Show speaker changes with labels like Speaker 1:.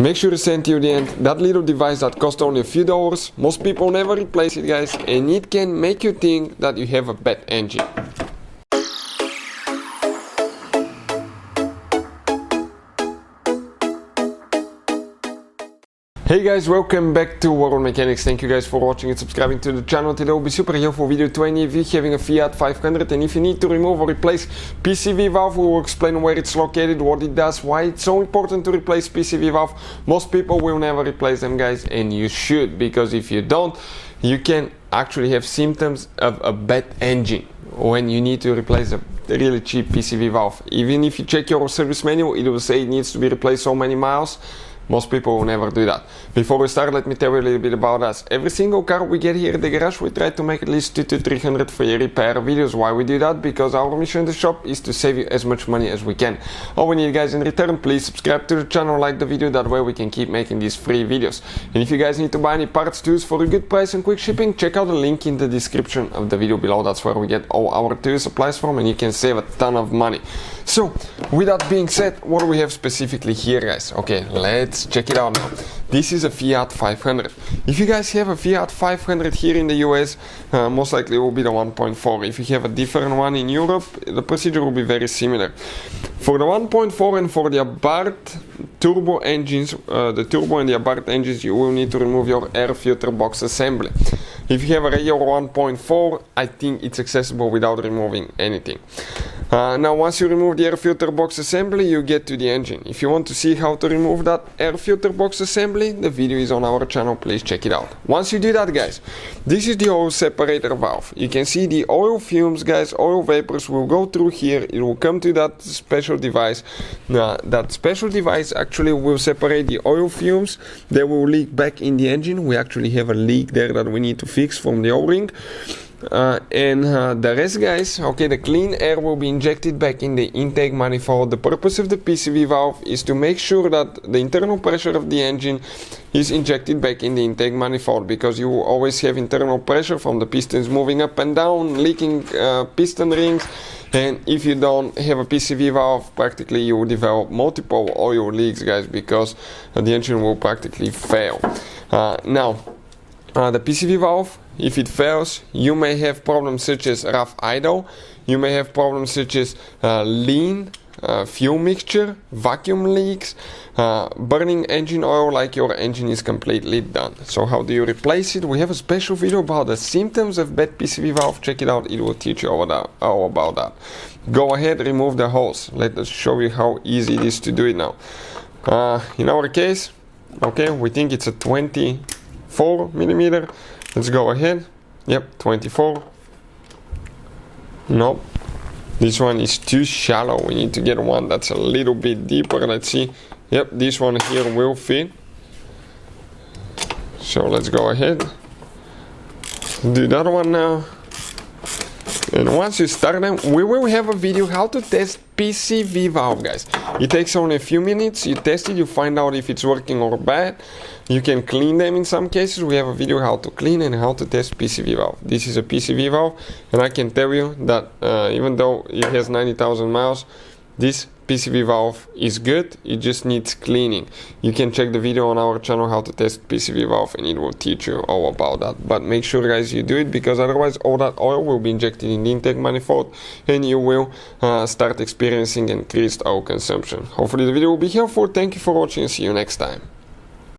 Speaker 1: Make sure to send to you the end that little device that costs only a few dollars. Most people never replace it, guys, and it can make you think that you have a bad engine. Hey guys, welcome back to World Mechanics. Thank you guys for watching and subscribing to the channel. Today will be super helpful video to any of you having a Fiat 500, and if you need to remove or replace PCV valve, we will explain where it's located, what it does, why it's so important to replace PCV valve. Most people will never replace them, guys, and you should, because if you don't, you can actually have symptoms of a bad engine when you need to replace a really cheap PCV valve. Even if you check your service manual, it will say it needs to be replaced so many miles. Most people will never do that. Before we start, let me tell you a little bit about us. Every single car we get here at the garage, we try to make at least 200 to 300 free repair videos. Why we do that? Because our mission in the shop is to save you as much money as we can. All we need, guys, in return, please subscribe to the channel, like the video, that way we can keep making these free videos. And if you guys need to buy any parts tools for a good price and quick shipping, check out the link in the description of the video below. That's where we get all our tool supplies from, and you can save a ton of money. So, with that being said, what do we have specifically here, guys? Okay, let's check it out now. This is a Fiat 500. If you guys have a Fiat 500 here in the US, most likely it will be the 1.4. If you have a different one in Europe, the procedure will be very similar. For the 1.4 and for the Abarth turbo engines, the turbo and the Abarth engines, you will need to remove your air filter box assembly. If you have a regular 1.4, I think it's accessible without removing anything. Now, once you remove the air filter box assembly, you get to the engine. If you want to see how to remove that air filter box assembly, the video is on our channel, please check it out. Once you do that, guys, this is the oil separator valve. You can see the oil fumes, guys, oil vapors will go through here. It will come to that special device. That special device actually will separate the oil fumes. They will leak back in the engine. We actually have a leak there that we need to fix from the O-ring. The rest, guys, okay, the clean air will be injected back in the intake manifold. The purpose of the PCV valve is to make sure that the internal pressure of the engine is injected back in the intake manifold, because you will always have internal pressure from the pistons moving up and down, leaking piston rings. And if you don't have a PCV valve, practically you will develop multiple oil leaks, guys, because the engine will practically fail. The PCV valve, if it fails, you may have problems such as rough idle, you may have problems such as lean, fuel mixture, vacuum leaks, burning engine oil like your engine is completely done. So how do you replace it? We have a special video about the symptoms of bad PCV valve. Check it out, it will teach you all about that. Go ahead, remove the hose. Let us show you how easy it is to do it now. In our case, okay, we think it's a 24 millimeter. Let's go ahead. Yep, 24. Nope, this one is too shallow. We need to get one that's a little bit deeper. Let's see. Yep, this one here will fit. So let's go ahead, do that one now. And once you start them, we will have a video how to test PCV valve, guys. It takes only a few minutes. You test it, you find out if it's working or bad. You can clean them in some cases. We have a video how to clean and how to test PCV valve. This is a PCV valve, and I can tell you that even though it has 90,000 miles, this PCV valve is good. It just needs cleaning. You can check the video on our channel how to test PCV valve, and it will teach you all about that. But make sure, guys, you do it, because otherwise all that oil will be injected in the intake manifold and you will start experiencing increased oil consumption. Hopefully the video will be helpful. Thank you for watching and see you next time.